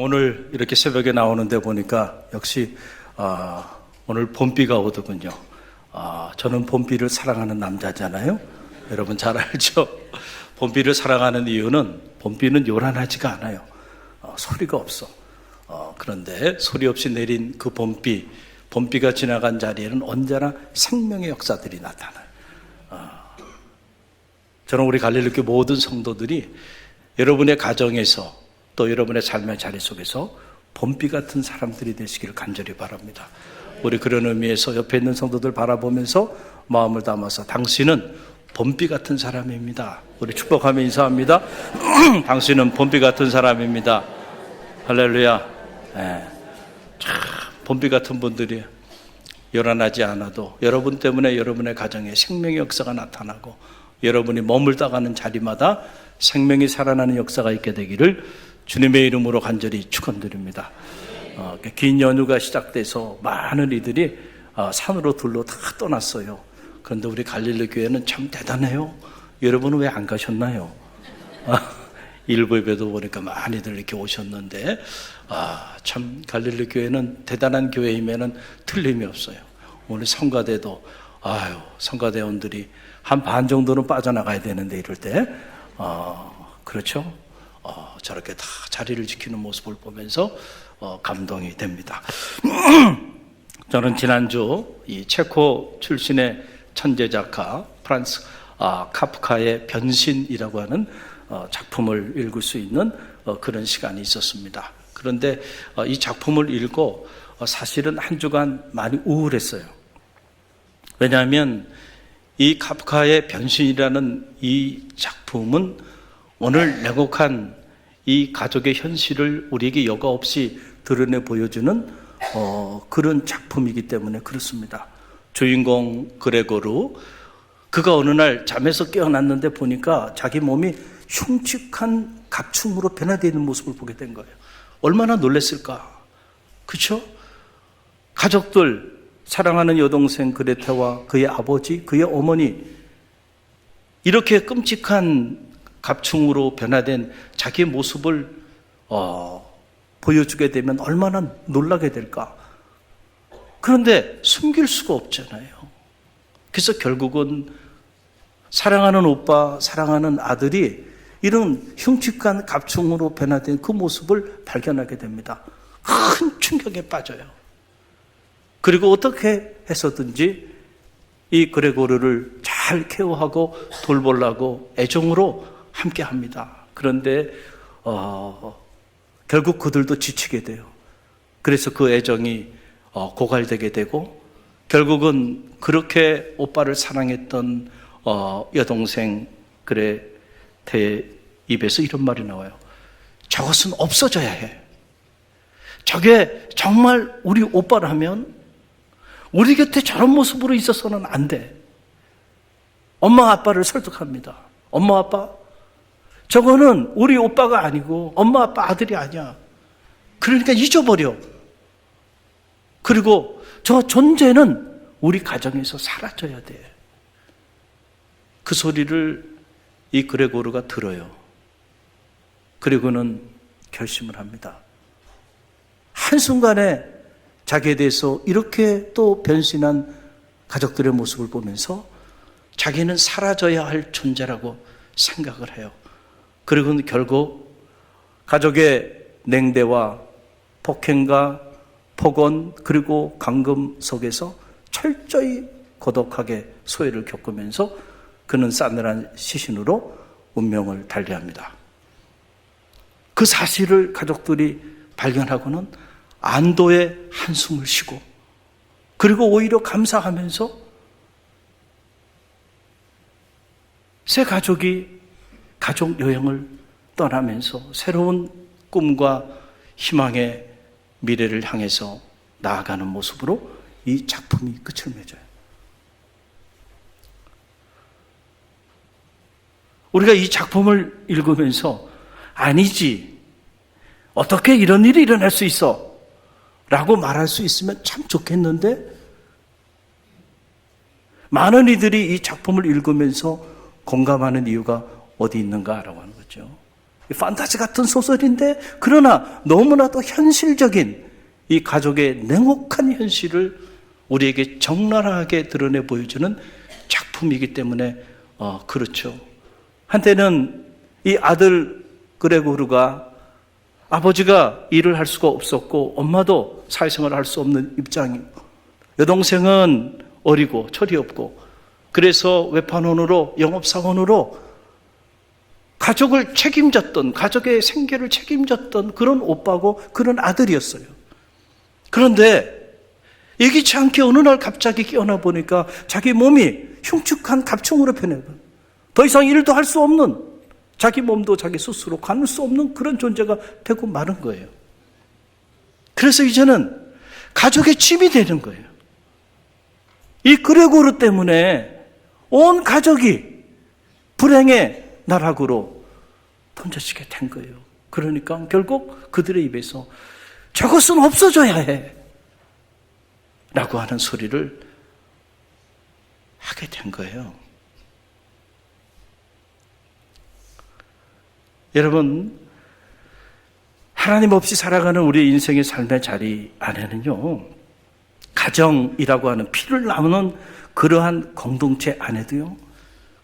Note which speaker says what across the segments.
Speaker 1: 오늘 이렇게 새벽에 나오는데 보니까 역시 오늘 봄비가 오더군요. 저는 봄비를 사랑하는 남자잖아요. 여러분 잘 알죠? 봄비를 사랑하는 이유는 봄비는 요란하지가 않아요. 소리가 없어. 그런데 소리 없이 내린 그 봄비가 지나간 자리에는 언제나 생명의 역사들이 나타나요. 저는 우리 갈릴리교회 모든 성도들이 여러분의 가정에서 또 여러분의 삶의 자리 속에서 봄비 같은 사람들이 되시기를 간절히 바랍니다. 우리 그런 의미에서 옆에 있는 성도들 바라보면서 마음을 담아서 당신은 봄비 같은 사람입니다. 우리 축복하며 인사합니다. 당신은 봄비 같은 사람입니다. 할렐루야. 참 봄비 같은 분들이 요란하지 않아도 여러분 때문에 여러분의 가정에 생명의 역사가 나타나고 여러분이 머물다가는 자리마다 생명이 살아나는 역사가 있게 되기를 주님의 이름으로 간절히 축원드립니다. 긴 연휴가 시작돼서 많은 이들이 산으로 들로 다 떠났어요. 그런데 우리 갈릴리 교회는 참 대단해요. 여러분은 왜 안 가셨나요? 일부 예배도 보니까 많이들 이렇게 오셨는데 참 갈릴리 교회는 대단한 교회임에는 틀림이 없어요. 오늘 성가대도 성가대원들이 한 반 정도는 빠져나가야 되는데 이럴 때 그렇죠? 저렇게 다 자리를 지키는 모습을 보면서 감동이 됩니다. 저는 지난주 이 체코 출신의 천재 작가 프란츠 카프카의 변신이라고 하는 작품을 읽을 수 있는 그런 시간이 있었습니다. 그런데 이 작품을 읽고 사실은 한 주간 많이 우울했어요. 왜냐하면 이 카프카의 변신이라는 이 작품은 오늘 냉혹한 이 가족의 현실을 우리에게 여과 없이 드러내 보여주는 그런 작품이기 때문에 그렇습니다. 주인공 그레고르, 그가 어느 날 잠에서 깨어났는데 보니까 자기 몸이 흉측한 갑충으로 변화되어 있는 모습을 보게 된 거예요. 얼마나 놀랐을까? 그렇죠? 가족들, 사랑하는 여동생 그레테와 그의 아버지, 그의 어머니, 이렇게 끔찍한 갑충으로 변화된 자기의 모습을 보여주게 되면 얼마나 놀라게 될까? 그런데 숨길 수가 없잖아요. 그래서 결국은 사랑하는 오빠, 사랑하는 아들이 이런 흉측한 갑충으로 변화된 그 모습을 발견하게 됩니다. 큰 충격에 빠져요. 그리고 어떻게 해서든지 이 그레고르를 잘 케어하고 돌보려고 애정으로 함께 합니다. 그런데 결국 그들도 지치게 돼요. 그래서 그 애정이 고갈되게 되고 결국은 그렇게 오빠를 사랑했던 여동생 그레테의 입에서 이런 말이 나와요. 저것은 없어져야 해. 저게 정말 우리 오빠라면 우리 곁에 저런 모습으로 있어서는 안 돼. 엄마 아빠를 설득합니다. 엄마 아빠, 저거는 우리 오빠가 아니고 엄마 아빠 아들이 아니야. 그러니까 잊어버려. 그리고 저 존재는 우리 가정에서 사라져야 돼. 그 소리를 이 그레고르가 들어요. 그리고는 결심을 합니다. 한순간에 자기에 대해서 이렇게 또 변신한 가족들의 모습을 보면서 자기는 사라져야 할 존재라고 생각을 해요. 그리고는 결국 가족의 냉대와 폭행과 폭언 그리고 감금 속에서 철저히 고독하게 소외를 겪으면서 그는 싸늘한 시신으로 운명을 달리합니다. 그 사실을 가족들이 발견하고는 안도의 한숨을 쉬고 그리고 오히려 감사하면서 새 가족이 가족 여행을 떠나면서 새로운 꿈과 희망의 미래를 향해서 나아가는 모습으로 이 작품이 끝을 맺어요. 우리가 이 작품을 읽으면서 아니지, 어떻게 이런 일이 일어날 수 있어? 라고 말할 수 있으면 참 좋겠는데 많은 이들이 이 작품을 읽으면서 공감하는 이유가 어디 있는가라고 하는 거죠. 판타지 같은 소설인데 그러나 너무나도 현실적인 이 가족의 냉혹한 현실을 우리에게 적나라하게 드러내 보여주는 작품이기 때문에 그렇죠. 한때는 이 아들 그레고르가 아버지가 일을 할 수가 없었고 엄마도 사회생활을 할 수 없는 입장이고 여동생은 어리고 철이 없고 그래서 외판원으로 영업사원으로 가족을 책임졌던, 가족의 생계를 책임졌던 그런 오빠고 그런 아들이었어요. 그런데 예기치 않게 어느 날 갑자기 깨어나 보니까 자기 몸이 흉측한 갑충으로 변해버려. 더 이상 일도 할 수 없는, 자기 몸도 자기 스스로 가눌 수 없는 그런 존재가 되고 마는 거예요. 그래서 이제는 가족의 짐이 되는 거예요. 이 그레고르 때문에 온 가족이 불행의 나락으로 던져지게 된 거예요. 그러니까 결국 그들의 입에서 저것은 없어져야 해 라고 하는 소리를 하게 된 거예요. 여러분, 하나님 없이 살아가는 우리 인생의 삶의 자리 안에는요, 가정이라고 하는 피를 나누는 그러한 공동체 안에도요,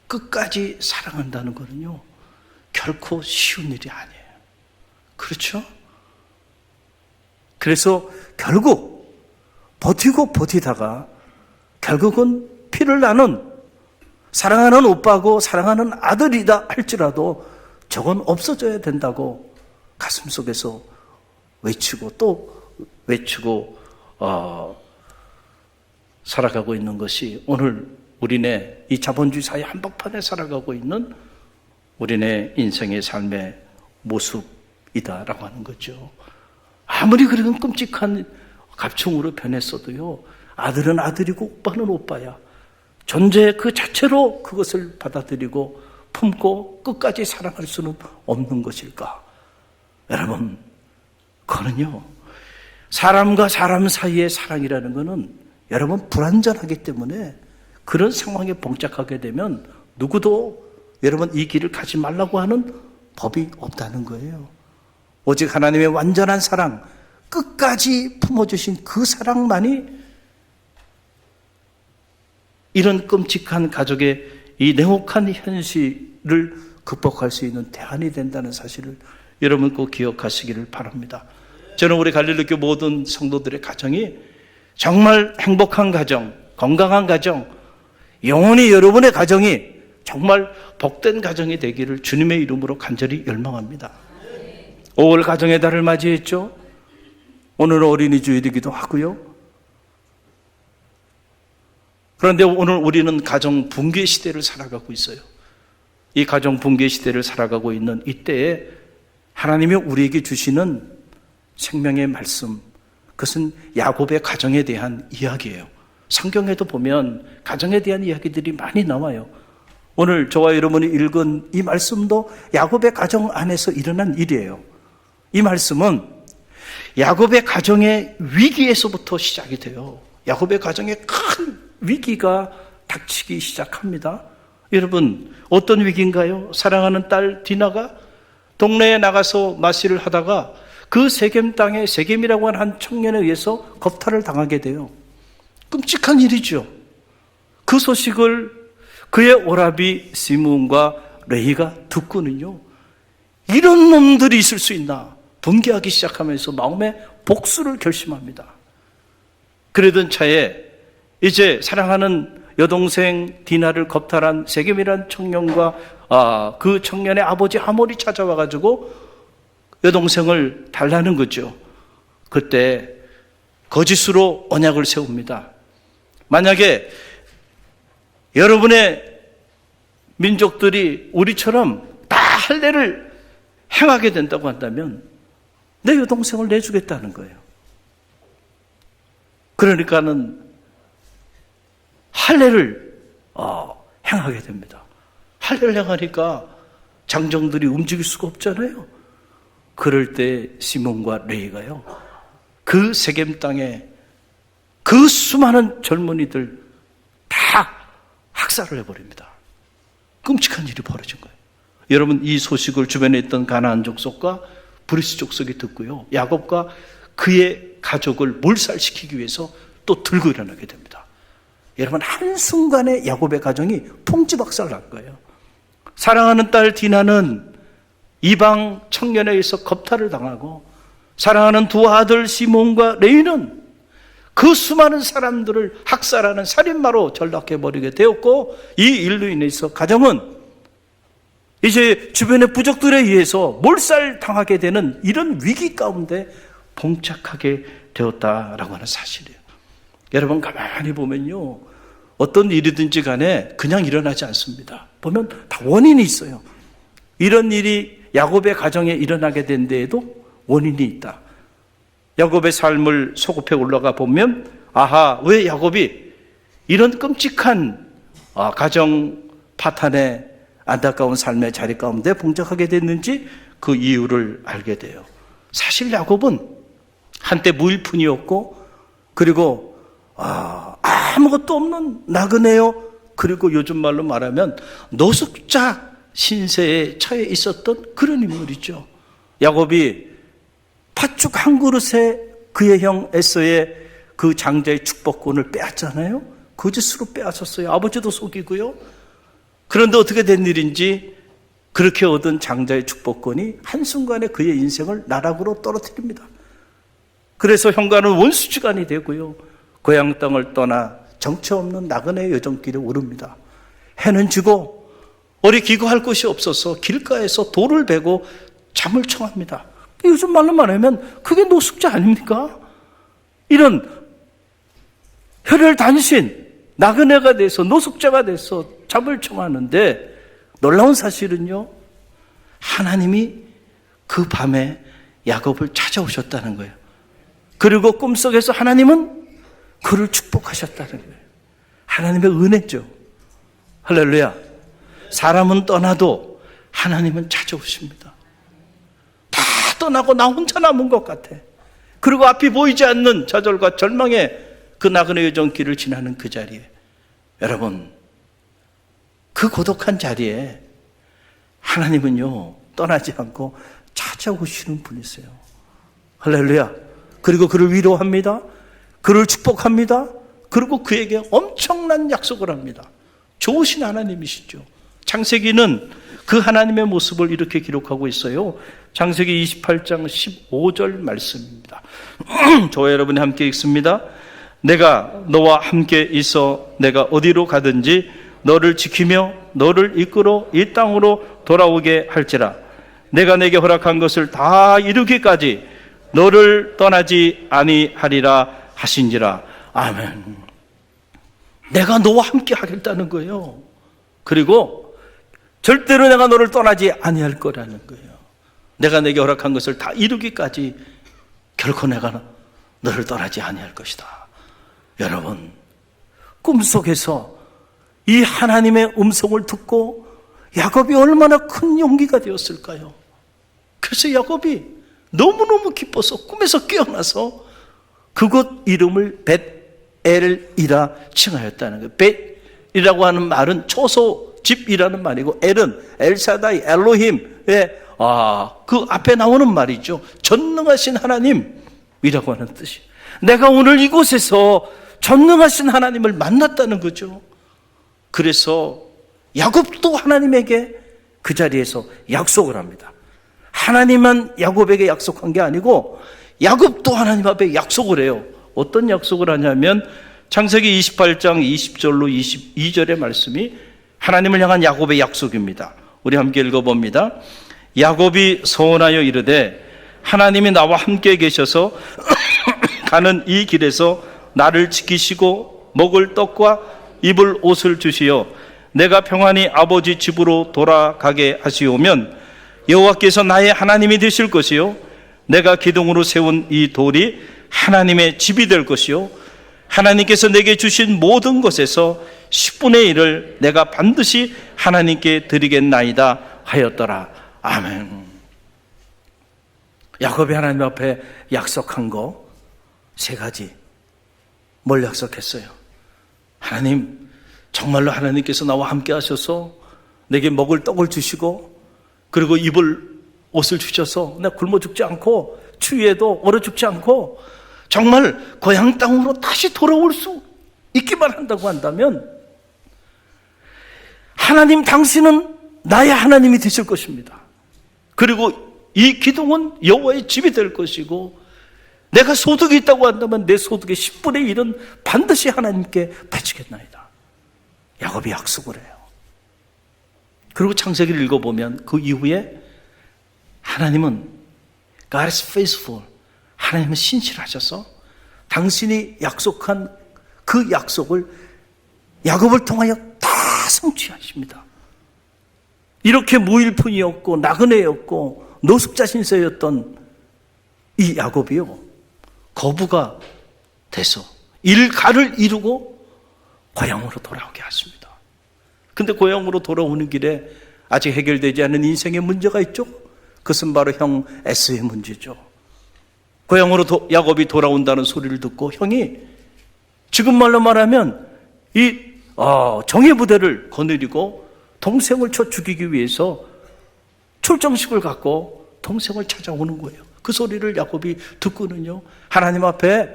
Speaker 1: 끝까지 사랑한다는 것은요, 결코 쉬운 일이 아니에요. 그렇죠? 그래서 결국 버티고 버티다가 결국은 피를 나눈 사랑하는 오빠고 사랑하는 아들이다 할지라도 저건 없어져야 된다고 가슴속에서 외치고 또 외치고 살아가고 있는 것이 오늘 우리네 이 자본주의 사회 한복판에 살아가고 있는 우리네 인생의 삶의 모습이다라고 하는 거죠. 아무리 그런 끔찍한 갑충으로 변했어도요, 아들은 아들이고 오빠는 오빠야. 존재 그 자체로 그것을 받아들이고 품고 끝까지 사랑할 수는 없는 것일까? 여러분, 그거는요, 사람과 사람 사이의 사랑이라는 것은 여러분 불완전하기 때문에 그런 상황에 봉착하게 되면 누구도 여러분 이 길을 가지 말라고 하는 법이 없다는 거예요. 오직 하나님의 완전한 사랑, 끝까지 품어주신 그 사랑만이 이런 끔찍한 가족의 이 냉혹한 현실을 극복할 수 있는 대안이 된다는 사실을 여러분 꼭 기억하시기를 바랍니다. 저는 우리 갈릴리교 모든 성도들의 가정이 정말 행복한 가정, 건강한 가정, 영원히 여러분의 가정이 정말 복된 가정이 되기를 주님의 이름으로 간절히 열망합니다. 5월 가정의 달을 맞이했죠. 오늘은 어린이 주일이기도 하고요. 그런데 오늘 우리는 가정 붕괴 시대를 살아가고 있어요. 이 가정 붕괴 시대를 살아가고 있는 이때에 하나님이 우리에게 주시는 생명의 말씀, 그것은 야곱의 가정에 대한 이야기예요. 성경에도 보면 가정에 대한 이야기들이 많이 나와요. 오늘 저와 여러분이 읽은 이 말씀도 야곱의 가정 안에서 일어난 일이에요. 이 말씀은 야곱의 가정의 위기에서부터 시작이 돼요. 야곱의 가정에 큰 위기가 닥치기 시작합니다. 여러분, 어떤 위기인가요? 사랑하는 딸 디나가 동네에 나가서 마시를 하다가 그 세겜 땅에 세겜이라고 하는 한 청년에 의해서 겁탈을 당하게 돼요. 끔찍한 일이죠. 그 소식을 그의 오라비 시므온과 레이가 듣고는요, 이런 놈들이 있을 수 있나 분개하기 시작하면서 마음에 복수를 결심합니다. 그러던 차에 이제 사랑하는 여동생 디나를 겁탈한 세겜이라는 청년과 그 청년의 아버지 하몰이 찾아와가지고 여동생을 달라는 거죠. 그때 거짓으로 언약을 세웁니다. 만약에 여러분의 민족들이 우리처럼 다 할례를 행하게 된다고 한다면 내 여동생을 내주겠다는 거예요. 그러니까는 할례를 행하게 됩니다. 할례를 행하니까 장정들이 움직일 수가 없잖아요. 그럴 때 시몬과 레이가요, 그 세겜 땅에 그 수많은 젊은이들 다 학살을 해버립니다. 끔찍한 일이 벌어진 거예요. 여러분, 이 소식을 주변에 있던 가나안 족속과 브리스 족속이 듣고요, 야곱과 그의 가족을 몰살시키기 위해서 또 들고 일어나게 됩니다. 여러분, 한순간에 야곱의 가정이 풍지박살 난 거예요. 사랑하는 딸 디나는 이방 청년에 의해서 겁탈을 당하고, 사랑하는 두 아들 시몬과 레이는 그 수많은 사람들을 학살하는 살인마로 전락해버리게 되었고, 이 일로 인해서 가정은 이제 주변의 부족들에 의해서 몰살당하게 되는 이런 위기 가운데 봉착하게 되었다라고 하는 사실이에요. 여러분, 가만히 보면요, 어떤 일이든지 간에 그냥 일어나지 않습니다. 보면 다 원인이 있어요. 이런 일이 야곱의 가정에 일어나게 된 데에도 원인이 있다. 야곱의 삶을 소급해 올라가 보면, 아하, 왜 야곱이 이런 끔찍한 가정 파탄의 안타까운 삶의 자리 가운데 봉착하게 됐는지 그 이유를 알게 돼요. 사실 야곱은 한때 무일푼이었고, 그리고 아무것도 없는 나그네요. 그리고 요즘 말로 말하면 노숙자 신세에 처해 있었던 그런 인물이죠. 야곱이 팥죽 한 그릇에 그의 형 에서의 그 장자의 축복권을 빼앗잖아요. 거짓으로 빼앗았어요. 아버지도 속이고요. 그런데 어떻게 된 일인지 그렇게 얻은 장자의 축복권이 한순간에 그의 인생을 나락으로 떨어뜨립니다. 그래서 형과는 원수지간이 되고요, 고향 땅을 떠나 정처 없는 나그네의 여정길에 오릅니다. 해는 지고 어리 기거할 곳이 없어서 길가에서 돌을 베고 잠을 청합니다. 요즘 말로 말하면 그게 노숙자 아닙니까? 이런 혈혈단신 나그네가 돼서 노숙자가 돼서 잠을 청하는데, 놀라운 사실은요, 하나님이 그 밤에 야곱을 찾아오셨다는 거예요. 그리고 꿈속에서 하나님은 그를 축복하셨다는 거예요. 하나님의 은혜죠. 할렐루야. 사람은 떠나도 하나님은 찾아오십니다. 다 떠나고 나 혼자 남은 것 같아. 그리고 앞이 보이지 않는 좌절과 절망의 그 나그네 여정길을 지나는 그 자리에, 여러분, 그 고독한 자리에 하나님은요, 떠나지 않고 찾아오시는 분이세요. 할렐루야. 그리고 그를 위로합니다. 그를 축복합니다. 그리고 그에게 엄청난 약속을 합니다. 좋으신 하나님이시죠. 창세기는 그 하나님의 모습을 이렇게 기록하고 있어요. 창세기 28장 15절 말씀입니다. 저와 여러분이 함께 읽습니다. 내가 너와 함께 있어 내가 어디로 가든지 너를 지키며 너를 이끌어 이 땅으로 돌아오게 할지라. 내가 내게 허락한 것을 다 이루기까지 너를 떠나지 아니하리라 하신지라. 아멘. 내가 너와 함께 하겠다는 거예요. 그리고 절대로 내가 너를 떠나지 아니할 거라는 거예요. 내가 내게 허락한 것을 다 이루기까지 결코 내가 너를 떠나지 아니할 것이다. 여러분, 꿈속에서 이 하나님의 음성을 듣고 야곱이 얼마나 큰 용기가 되었을까요? 그래서 야곱이 너무너무 기뻐서 꿈에서 깨어나서 그곳 이름을 벳엘이라 칭하였다는 거예요. 벳이라고 하는 말은 초소 집이라는 말이고, 엘은 엘사다이 엘로힘의 그 앞에 나오는 말이죠. 전능하신 하나님이라고 하는 뜻이. 내가 오늘 이곳에서 전능하신 하나님을 만났다는 거죠. 그래서 야곱도 하나님에게 그 자리에서 약속을 합니다. 하나님만 야곱에게 약속한 게 아니고 야곱도 하나님 앞에 약속을 해요. 어떤 약속을 하냐면 창세기 28장 20절로 22절의 말씀이 하나님을 향한 야곱의 약속입니다. 우리 함께 읽어봅니다. 야곱이 서원하여 이르되 하나님이 나와 함께 계셔서 가는 이 길에서 나를 지키시고 먹을 떡과 입을 옷을 주시어 내가 평안히 아버지 집으로 돌아가게 하시오면 여호와께서 나의 하나님이 되실 것이요 내가 기둥으로 세운 이 돌이 하나님의 집이 될 것이요 하나님께서 내게 주신 모든 것에서 10분의 1을 내가 반드시 하나님께 드리겠나이다 하였더라. 아멘. 야곱이 하나님 앞에 약속한 거 3가지. 뭘 약속했어요? 하나님, 정말로 하나님께서 나와 함께 하셔서 내게 먹을 떡을 주시고 그리고 입을 옷을 주셔서 내가 굶어 죽지 않고 추위에도 얼어 죽지 않고 정말 고향 땅으로 다시 돌아올 수 있기만 한다고 한다면 하나님 당신은 나의 하나님이 되실 것입니다. 그리고 이 기둥은 여호와의 집이 될 것이고 내가 소득이 있다고 한다면 내 소득의 10분의 1은 반드시 하나님께 바치겠나이다. 야곱이 약속을 해요. 그리고 창세기를 읽어보면 그 이후에 하나님은 God is faithful. 하나님은 신실하셔서 당신이 약속한 그 약속을 야곱을 통하여 다 성취하십니다. 이렇게 무일푼이었고 나그네였고 노숙자 신세였던 이 야곱이요, 거부가 돼서 일가를 이루고 고향으로 돌아오게 하십니다. 근데 고향으로 돌아오는 길에 아직 해결되지 않은 인생의 문제가 있죠. 그것은 바로 형 에서의 문제죠. 고향으로 야곱이 돌아온다는 소리를 듣고 형이 지금 말로 말하면 이 정예 부대를 거느리고 동생을 쳐 죽이기 위해서 출정식을 갖고 동생을 찾아오는 거예요. 그 소리를 야곱이 듣고는요, 하나님 앞에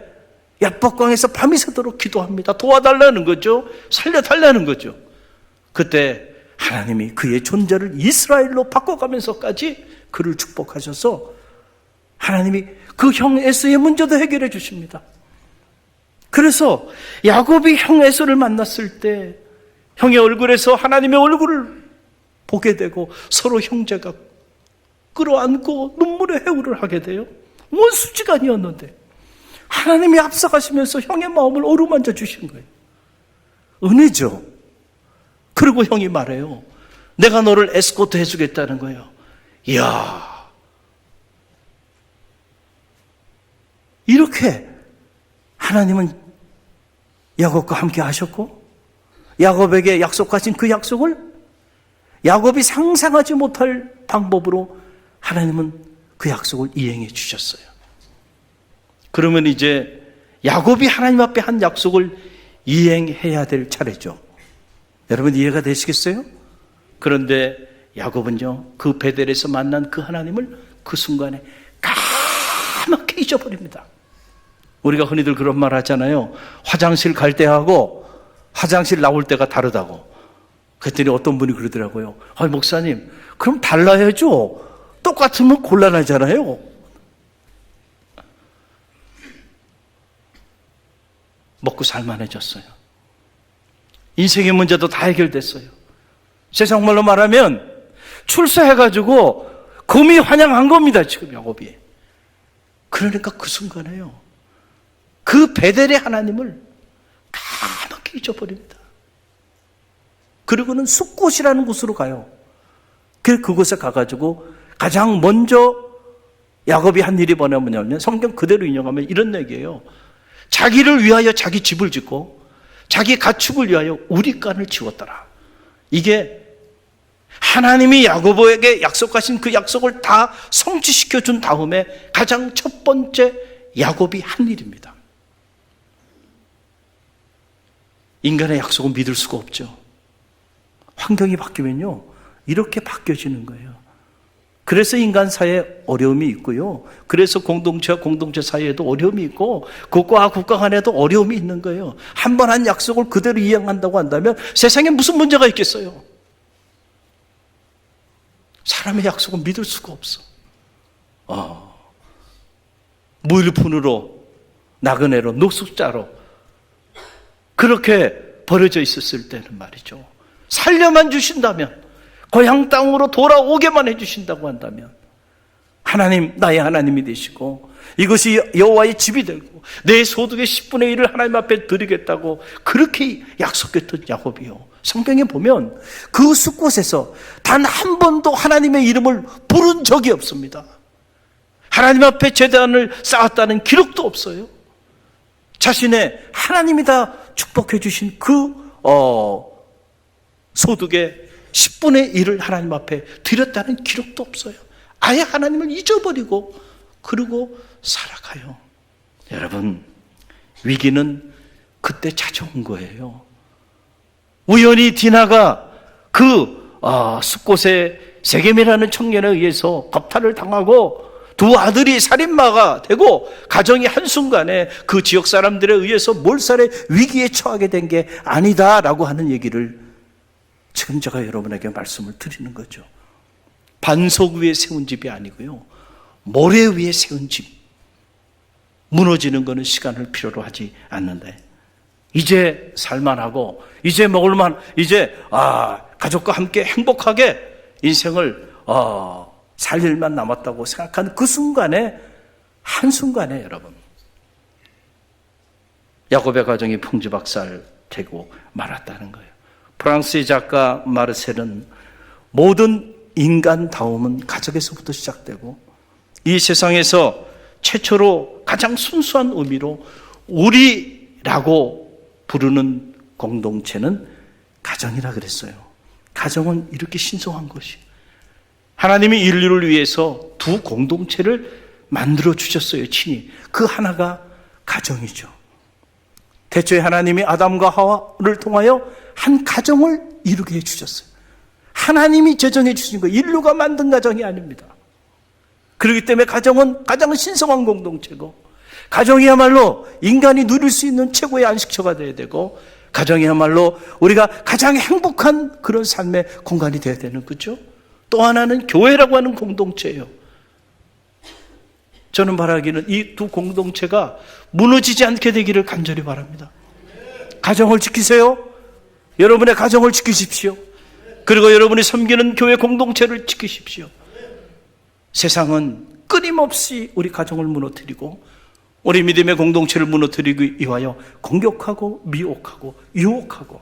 Speaker 1: 야복강에서 밤이 새도록 기도합니다. 도와달라는 거죠. 살려달라는 거죠. 그때 하나님이 그의 존재를 이스라엘로 바꿔가면서까지 그를 축복하셔서 하나님이 그 형 에서의 문제도 해결해 주십니다. 그래서 야곱이 형 에서를 만났을 때 형의 얼굴에서 하나님의 얼굴을 보게 되고 서로 형제가 끌어안고 눈물의 해우를 하게 돼요. 원수지간이었는데 하나님이 앞서가시면서 형의 마음을 어루만져 주신 거예요. 은혜죠. 그리고 형이 말해요. 내가 너를 에스코트 해주겠다는 거예요. 이야, 이렇게 하나님은 야곱과 함께 하셨고 야곱에게 약속하신 그 약속을 야곱이 상상하지 못할 방법으로 하나님은 그 약속을 이행해 주셨어요. 그러면 이제 야곱이 하나님 앞에 한 약속을 이행해야 될 차례죠. 여러분 이해가 되시겠어요? 그런데 야곱은요, 그 베델에서 만난 그 하나님을 그 순간에 까맣게 잊어버립니다. 우리가 흔히들 그런 말 하잖아요. 화장실 갈 때하고 화장실 나올 때가 다르다고. 그랬더니 어떤 분이 그러더라고요. 목사님, 그럼 달라야죠. 똑같으면 곤란하잖아요. 먹고 살만해졌어요. 인생의 문제도 다 해결됐어요. 세상 말로 말하면 출세해가지고 금이 환영한 겁니다, 지금 야곱이. 그러니까 그 순간에요, 그 베델의 하나님을 까맣게 잊어버립니다. 그리고는 숫곳이라는 곳으로 가요. 그곳에 가가지고 가장 먼저 야곱이 한 일이 뭐냐면 성경 그대로 인용하면 이런 얘기예요. 자기를 위하여 자기 집을 짓고 자기 가축을 위하여 우리간을 지웠더라. 이게 하나님이 야곱에게 약속하신 그 약속을 다 성취시켜 준 다음에 가장 첫 번째 야곱이 한 일입니다. 인간의 약속은 믿을 수가 없죠. 환경이 바뀌면요, 이렇게 바뀌어지는 거예요. 그래서 인간 사이에 어려움이 있고요. 그래서 공동체와 공동체 사이에도 어려움이 있고 국가와 국가 간에도 어려움이 있는 거예요. 한 번 한 약속을 그대로 이행한다고 한다면 세상에 무슨 문제가 있겠어요? 사람의 약속은 믿을 수가 없어. 무일푼으로, 나그네로, 노숙자로 그렇게 버려져 있었을 때는 말이죠, 살려만 주신다면, 고향 땅으로 돌아오게만 해주신다고 한다면 하나님, 나의 하나님이 되시고 이것이 여호와의 집이 되고 내 소득의 10분의 1을 하나님 앞에 드리겠다고 그렇게 약속했던 야곱이요, 성경에 보면 그 숲곳에서 단 한 번도 하나님의 이름을 부른 적이 없습니다. 하나님 앞에 제단을 쌓았다는 기록도 없어요. 자신의 하나님이 다 축복해 주신 그 소득의 10분의 1을 하나님 앞에 드렸다는 기록도 없어요. 아예 하나님을 잊어버리고 그러고 살아가요. 여러분, 위기는 그때 찾아온 거예요. 우연히 디나가 그 숲곳에 세겜이라는 청년에 의해서 겁탈을 당하고 두 아들이 살인마가 되고 가정이 한순간에 그 지역 사람들에 의해서 몰살의 위기에 처하게 된 게 아니다라고 하는 얘기를 지금 제가 여러분에게 말씀을 드리는 거죠. 반석 위에 세운 집이 아니고요, 모래 위에 세운 집. 무너지는 것은 시간을 필요로 하지 않는데, 이제 살만하고 이제 먹을만, 이제 가족과 함께 행복하게 인생을 살 일만 남았다고 생각하는 그 순간에, 한순간에 여러분, 야곱의 가정이 풍지박살되고 말았다는 거예요. 프랑스의 작가 마르셀은 모든 인간다움은 가족에서부터 시작되고, 이 세상에서 최초로 가장 순수한 의미로 우리라고 부르는 공동체는 가정이라 그랬어요. 가정은 이렇게 신성한 것이, 하나님이 인류를 위해서 두 공동체를 만들어 주셨어요. 친히 그 하나가 가정이죠. 대초에 하나님이 아담과 하와를 통하여 한 가정을 이루게 해주셨어요. 하나님이 제정해 주신 거, 인류가 만든 가정이 아닙니다. 그렇기 때문에 가정은 가장 신성한 공동체고, 가정이야말로 인간이 누릴 수 있는 최고의 안식처가 되어야 되고, 가정이야말로 우리가 가장 행복한 그런 삶의 공간이 되어야 되는 거죠. 또 하나는 교회라고 하는 공동체예요. 저는 바라기는 이 두 공동체가 무너지지 않게 되기를 간절히 바랍니다. 가정을 지키세요. 여러분의 가정을 지키십시오. 그리고 여러분이 섬기는 교회 공동체를 지키십시오. 세상은 끊임없이 우리 가정을 무너뜨리고 우리 믿음의 공동체를 무너뜨리기 위하여 공격하고 미혹하고 유혹하고,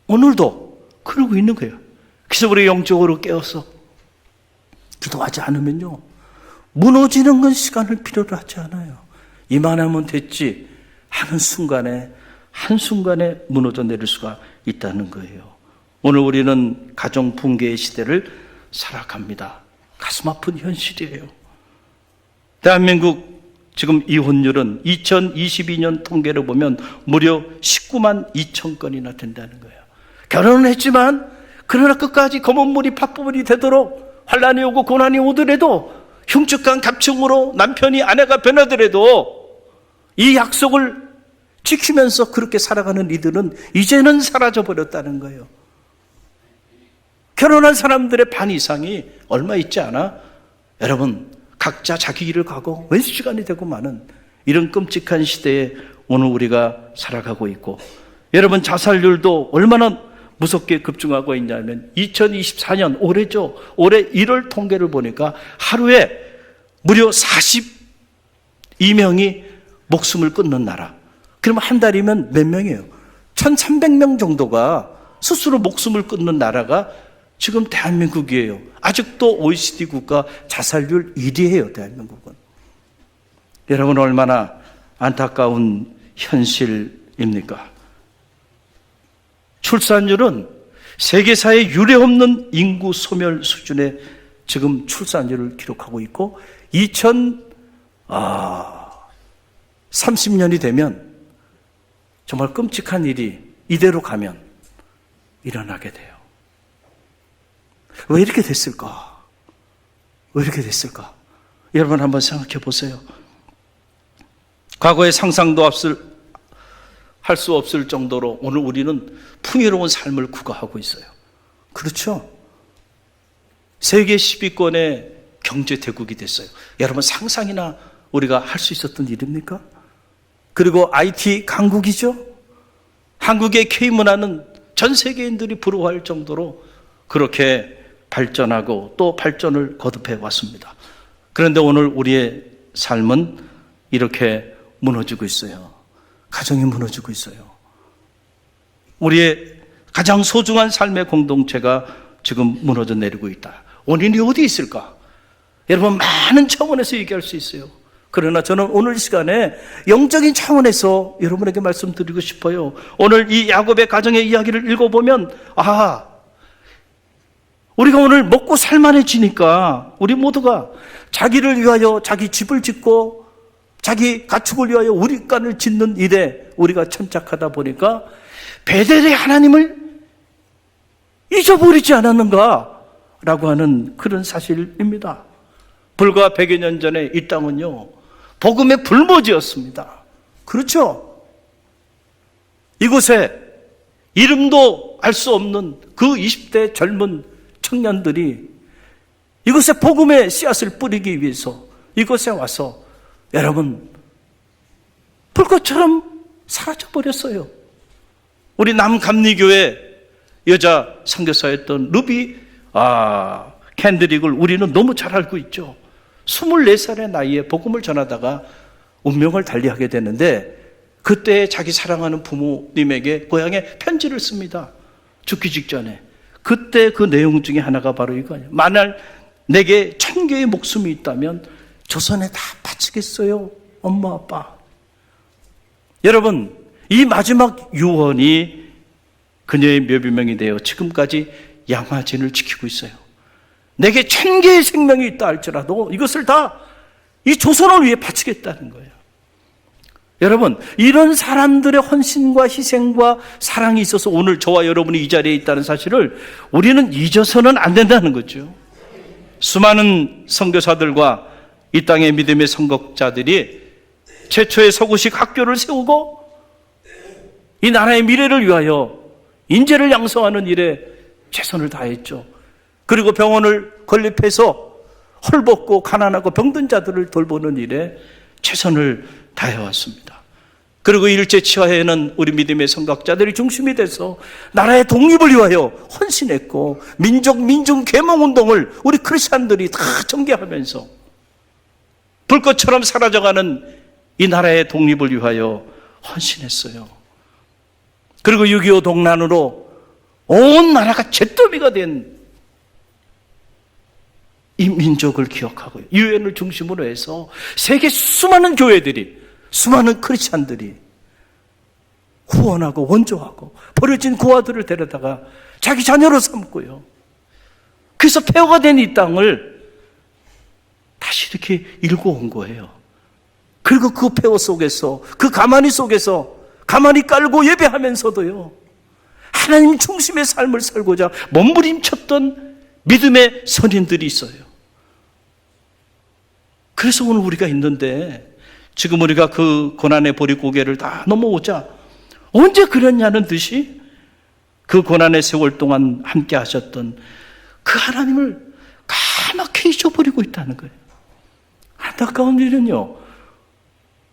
Speaker 1: 오늘도 그러고 있는 거예요. 그래서 우리 영적으로 깨어서 기도하지 않으면요, 무너지는 건 시간을 필요로 하지 않아요. 이만하면 됐지 하는 순간에, 한순간에 무너져 내릴 수가 있다는 거예요. 오늘 우리는 가정 붕괴의 시대를 살아갑니다. 가슴 아픈 현실이에요. 대한민국 지금 이혼율은 2022년 통계를 보면 무려 19만 2천 건이나 된다는 거예요. 결혼은 했지만 그러나 끝까지 검은 물이 팥부분이 되도록 환란이 오고 고난이 오더라도, 흉측한 갑증으로 남편이 아내가 변하더라도 이 약속을 지키면서 그렇게 살아가는 이들은 이제는 사라져버렸다는 거예요. 결혼한 사람들의 반 이상이 얼마 있지 않아 여러분 각자 자기 길을 가고 왼수시간이 되고 마는 이런 끔찍한 시대에 오늘 우리가 살아가고 있고, 여러분 자살률도 얼마나 무섭게 급증하고 있냐면 2024년 올해죠. 올해 1월 통계를 보니까 하루에 무려 42명이 목숨을 끊는 나라. 그러면 한 달이면 몇 명이에요? 1300명 정도가 스스로 목숨을 끊는 나라가 지금 대한민국이에요. 아직도 OECD 국가 자살률 1위예요, 대한민국은. 여러분 얼마나 안타까운 현실입니까? 출산율은 세계사에 유례없는 인구 소멸 수준의 지금 출산율을 기록하고 있고, 2030년이 되면 정말 끔찍한 일이 이대로 가면 일어나게 돼요. 왜 이렇게 됐을까? 왜 이렇게 됐을까? 여러분 한번 생각해 보세요. 과거에 상상도 할 수 없을 정도로 오늘 우리는 풍요로운 삶을 구가하고 있어요. 그렇죠? 세계 10위권의 경제 대국이 됐어요. 여러분 상상이나 우리가 할 수 있었던 일입니까? 그리고 IT 강국이죠. 한국의 K문화는 전 세계인들이 부러워할 정도로 그렇게 발전하고 또 발전을 거듭해 왔습니다. 그런데 오늘 우리의 삶은 이렇게 무너지고 있어요. 가정이 무너지고 있어요. 우리의 가장 소중한 삶의 공동체가 지금 무너져 내리고 있다. 원인이 어디 있을까? 여러분 많은 차원에서 얘기할 수 있어요. 그러나 저는 오늘 시간에 영적인 차원에서 여러분에게 말씀드리고 싶어요. 오늘 이 야곱의 가정의 이야기를 읽어보면 우리가 오늘 먹고 살만해지니까 우리 모두가 자기를 위하여 자기 집을 짓고 자기 가축을 위하여 우리간을 짓는 일에 우리가 천착하다 보니까 베델의 하나님을 잊어버리지 않았는가? 하는 그런 사실입니다. 불과 100여 년 전에 이 땅은요, 복음의 불모지였습니다. 그렇죠? 이곳에 이름도 알 수 없는 그 20대 젊은 청년들이 이곳에 복음의 씨앗을 뿌리기 위해서 이곳에 와서 여러분 불꽃처럼 사라져버렸어요. 우리 남감리교회 여자 선교사였던 루비 캔드릭을 우리는 너무 잘 알고 있죠. 24살의 나이에 복음을 전하다가 운명을 달리하게 되는데 그때 자기 사랑하는 부모님에게 고향에 편지를 씁니다. 죽기 직전에. 그때 그 내용 중에 하나가 바로 이거예요. 만약 내게 1000개의 목숨이 있다면 조선에 다 바치겠어요, 엄마 아빠. 여러분, 이 마지막 유언이 그녀의 묘비명이 되어 지금까지 양화진을 지키고 있어요. 내게 1000개의 생명이 있다 할지라도 이것을 다 이 조선을 위해 바치겠다는 거예요. 여러분, 이런 사람들의 헌신과 희생과 사랑이 있어서 오늘 저와 여러분이 이 자리에 있다는 사실을 우리는 잊어서는 안 된다는 거죠. 수많은 선교사들과 이 땅의 믿음의 선곡자들이 최초의 서구식 학교를 세우고 이 나라의 미래를 위하여 인재를 양성하는 일에 최선을 다했죠. 그리고 병원을 건립해서 헐벗고 가난하고 병든 자들을 돌보는 일에 최선을 다해왔습니다. 그리고 일제치하에는 우리 믿음의 선각자들이 중심이 돼서 나라의 독립을 위하여 헌신했고 민중 계몽운동을 우리 크리스찬들이 다 전개하면서 불꽃처럼 사라져가는 이 나라의 독립을 위하여 헌신했어요. 그리고 6.25 동란으로 온 나라가 잿더미가 된 이 민족을 기억하고요. 유엔을 중심으로 해서 세계 수많은 교회들이, 수많은 크리스찬들이 후원하고 원조하고 버려진 고아들을 데려다가 자기 자녀로 삼고요. 그래서 폐허가 된 이 땅을 다시 이렇게 일궈온 거예요. 그리고 그 폐허 속에서, 그 가만히 속에서 가만히 깔고 예배하면서도요, 하나님 중심의 삶을 살고자 몸부림쳤던 믿음의 선인들이 있어요. 그래서 오늘 우리가 있는데, 지금 우리가 그 고난의 보릿고개를 다 넘어오자 언제 그랬냐는 듯이 그 고난의 세월 동안 함께 하셨던 그 하나님을 까맣게 잊어버리고 있다는 거예요. 안타까운 일은요,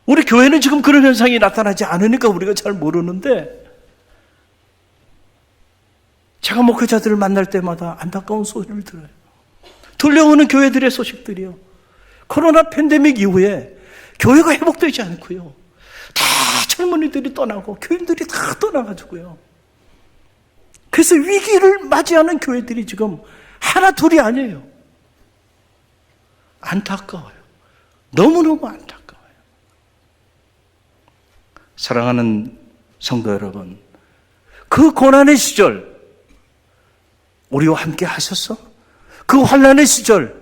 Speaker 1: 우리 교회는 지금 그런 현상이 나타나지 않으니까 우리가 잘 모르는데, 제가 목회자들을 만날 때마다 안타까운 소리를 들어요. 들려오는 교회들의 소식들이요, 코로나 팬데믹 이후에 교회가 회복되지 않고요, 다 젊은이들이 떠나고 교인들이 다 떠나가지고요, 그래서 위기를 맞이하는 교회들이 지금 하나 둘이 아니에요. 안타까워요. 너무너무 안타까워요. 사랑하는 성도 여러분, 그 고난의 시절 우리와 함께 하셔서, 그 환난의 시절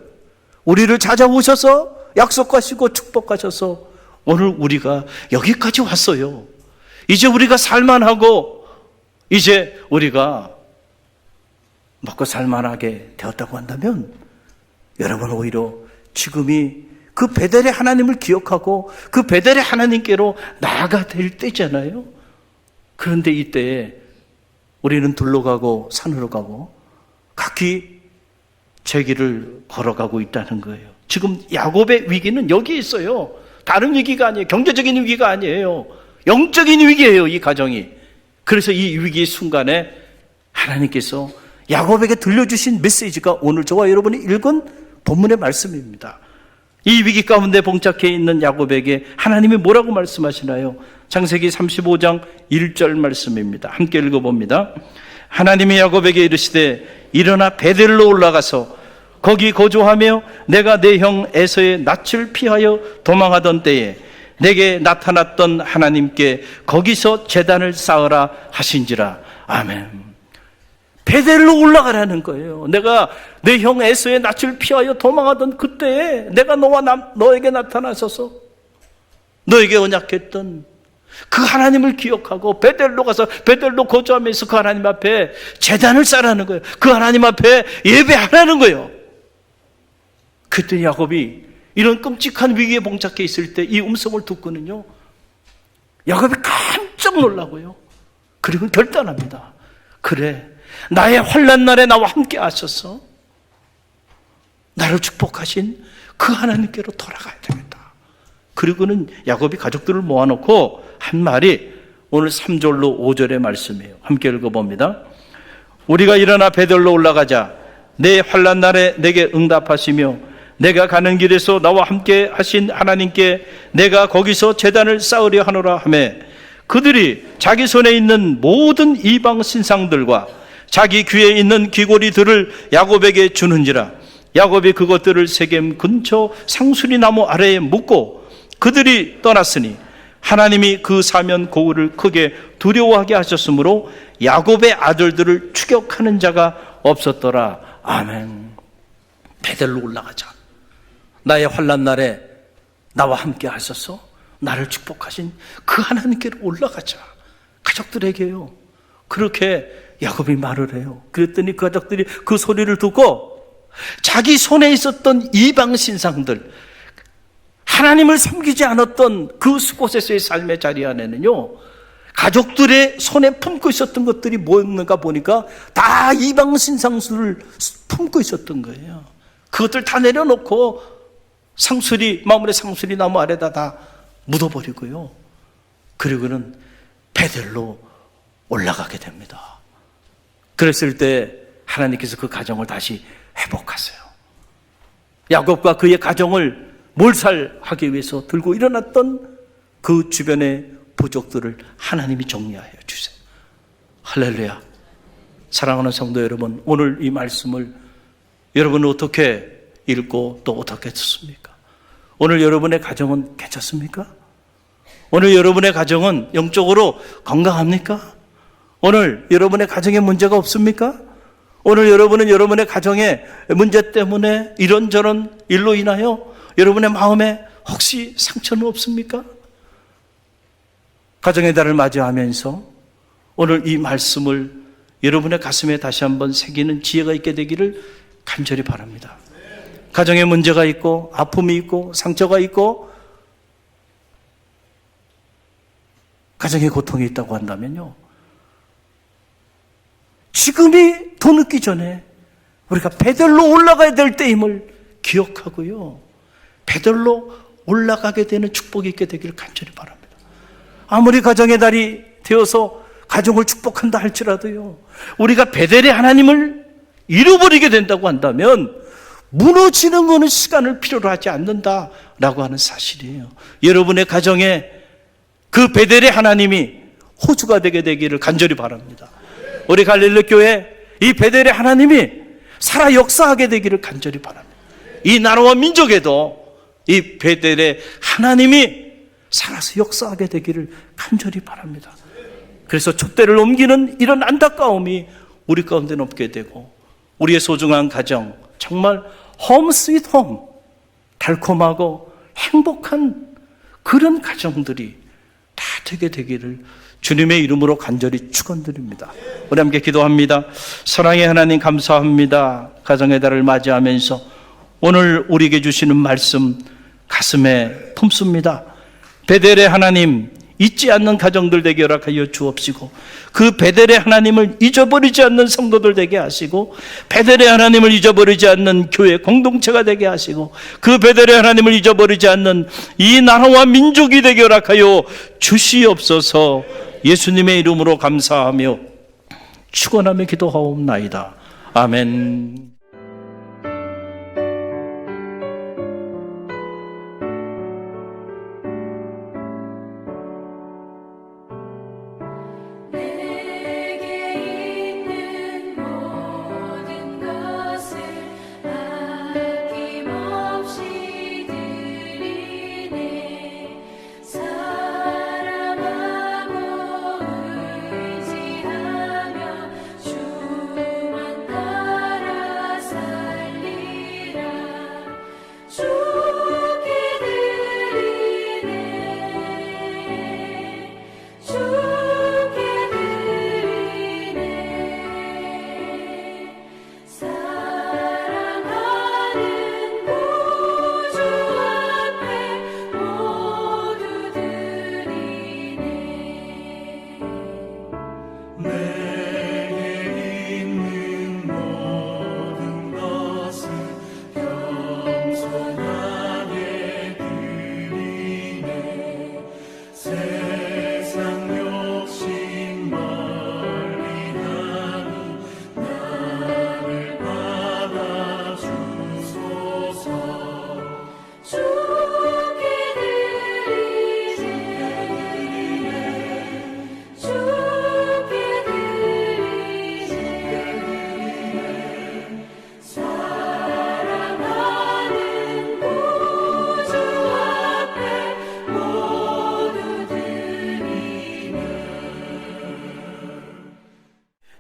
Speaker 1: 우리를 찾아오셔서 약속하시고 축복하셔서 오늘 우리가 여기까지 왔어요. 이제 우리가 살만하고 이제 우리가 먹고 살만하게 되었다고 한다면, 여러분 오히려 지금이 그 베델의 하나님을 기억하고 그 베델의 하나님께로 나아가 될 때잖아요. 그런데 이때에 우리는 둘로 가고 산으로 가고 각기 제 길을 걸어가고 있다는 거예요. 지금 야곱의 위기는 여기 있어요. 다른 위기가 아니에요. 경제적인 위기가 아니에요. 영적인 위기예요, 이 가정이. 그래서 이 위기의 순간에 하나님께서 야곱에게 들려주신 메시지가 오늘 저와 여러분이 읽은 본문의 말씀입니다. 이 위기 가운데 봉착해 있는 야곱에게 하나님이 뭐라고 말씀하시나요? 창세기 35장 1절 말씀입니다. 함께 읽어봅니다. 하나님이 야곱에게 이르시되 일어나 베델로 올라가서 거기 거주하며 내가 내 형 에서의 낯을 피하여 도망하던 때에 내게 나타났던 하나님께 거기서 제단을 쌓으라 하신지라. 아멘. 베델로 올라가라는 거예요. 내가 내 형 에서의 낯을 피하여 도망하던 그때에 내가 너에게 나타나셔서 너에게 언약했던, 그 하나님을 기억하고 베델로 가서 베델로 거주하면서 그 하나님 앞에 제단을 쌓으라는 거예요. 그 하나님 앞에 예배하라는 거예요. 그때 야곱이 이런 끔찍한 위기에 봉착해 있을 때 이 음성을 듣고는요, 야곱이 깜짝 놀라고요. 그리고 결단합니다. 그래, 나의 환난 날에 나와 함께 하셔서 나를 축복하신 그 하나님께로 돌아가야 되겠다. 그리고는 야곱이 가족들을 모아놓고 한 말이 오늘 3절로 5절의 말씀이에요. 함께 읽어봅니다. 우리가 일어나 베델로 올라가자. 내 환난 날에 내게 응답하시며 내가 가는 길에서 나와 함께 하신 하나님께 내가 거기서 제단을 쌓으려 하노라 하며, 그들이 자기 손에 있는 모든 이방 신상들과 자기 귀에 있는 귀고리들을 야곱에게 주는지라. 야곱이 그것들을 세겜 근처 상수리 나무 아래에 묻고 그들이 떠났으니 하나님이 그 사면 고울을 크게 두려워하게 하셨으므로 야곱의 아들들을 추격하는 자가 없었더라. 아멘. 베델로 올라가자. 나의 환난 날에 나와 함께 하셔서 나를 축복하신 그 하나님께로 올라가자. 가족들에게요. 그렇게 야곱이 말을 해요. 그랬더니 그 가족들이 그 소리를 듣고 자기 손에 있었던 이방 신상들, 하나님을 섬기지 않았던 그 곳에서의 삶의 자리 안에는요, 가족들의 손에 품고 있었던 것들이 뭐였는가 보니까 다 이방 신상들을 품고 있었던 거예요. 그것들 다 내려놓고 마물의 상수리 나무 아래다 다 묻어버리고요. 그리고는 베델로 올라가게 됩니다. 그랬을 때 하나님께서 그 가정을 다시 회복하세요. 야곱과 그의 가정을 몰살하기 위해서 들고 일어났던 그 주변의 부족들을 하나님이 정리하여 주세요. 할렐루야. 사랑하는 성도 여러분, 오늘 이 말씀을 여러분은 어떻게 읽고 또 어떻게 듣습니까? 오늘 여러분의 가정은 괜찮습니까? 오늘 여러분의 가정은 영적으로 건강합니까? 오늘 여러분의 가정에 문제가 없습니까? 오늘 여러분은 여러분의 가정의 문제 때문에 이런저런 일로 인하여 여러분의 마음에 혹시 상처는 없습니까? 가정의 달을 맞이하면서 오늘 이 말씀을 여러분의 가슴에 다시 한번 새기는 지혜가 있게 되기를 간절히 바랍니다. 가정에 문제가 있고 아픔이 있고 상처가 있고 가정에 고통이 있다고 한다면요, 지금이 더 늦기 전에 우리가 베델로 올라가야 될 때임을 기억하고요, 베델로 올라가게 되는 축복이 있게 되기를 간절히 바랍니다. 아무리 가정의 달이 되어서 가정을 축복한다 할지라도요, 우리가 베델의 하나님을 잃어버리게 된다고 한다면 무너지는 것은 시간을 필요로 하지 않는다라고 하는 사실이에요. 여러분의 가정에 그 베델의 하나님이 호주가 되게 되기를 간절히 바랍니다. 우리 갈릴리 교회 이 베델의 하나님이 살아 역사하게 되기를 간절히 바랍니다. 이 나라와 민족에도 이 베델의 하나님이 살아서 역사하게 되기를 간절히 바랍니다. 그래서 촛대를 옮기는 이런 안타까움이 우리 가운데는 없게 되고, 우리의 소중한 가정, 정말 홈 스윗 홈, 달콤하고 행복한 그런 가정들이 다 되게 되기를 주님의 이름으로 간절히 축원드립니다. 우리 함께 기도합니다. 사랑의 하나님, 감사합니다. 가정의 달을 맞이하면서 오늘 우리에게 주시는 말씀 가슴에 품습니다. 베델의 하나님, 잊지 않는 가정들 되게 허락하여 주옵시고, 그 베델의 하나님을 잊어버리지 않는 성도들 되게 하시고, 베델의 하나님을 잊어버리지 않는 교회 공동체가 되게 하시고, 그 베델의 하나님을 잊어버리지 않는 이 나라와 민족이 되게 허락하여 주시옵소서. 예수님의 이름으로 감사하며 축원하며 기도하옵나이다. 아멘.
Speaker 2: 주만 따라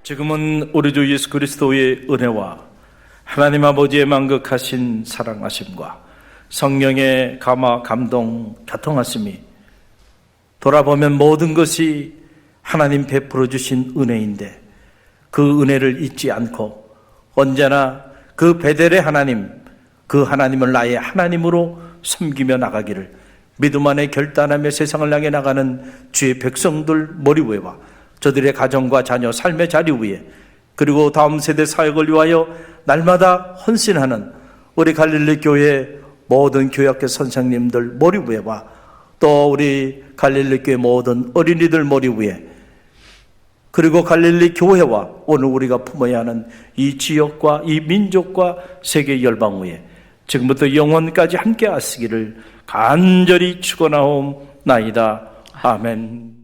Speaker 1: 지금은 우리 주 예수 그리스도의 은혜와 하나님 아버지의 만극하신 사랑하심과 성령의 감화, 감동, 교통하심이 돌아보면 모든 것이 하나님 베풀어 주신 은혜인데 그 은혜를 잊지 않고 언제나 그 베델의 하나님, 그 하나님을 나의 하나님으로 섬기며 나가기를 믿음 안에 결단하며 세상을 향해 나가는 주의 백성들 머리 위에와 저들의 가정과 자녀, 삶의 자리 위에 그리고 다음 세대 사역을 위하여 날마다 헌신하는 우리 갈릴리 교회 모든 교역계 선생님들 머리 위에와 또 우리 갈릴리 교회 모든 어린이들 머리 위에 그리고 갈릴리 교회와 오늘 우리가 품어야 하는 이 지역과 이 민족과 세계 열방 위에 지금부터 영원까지 함께 하시기를 간절히 축원하옵나이다. 아멘.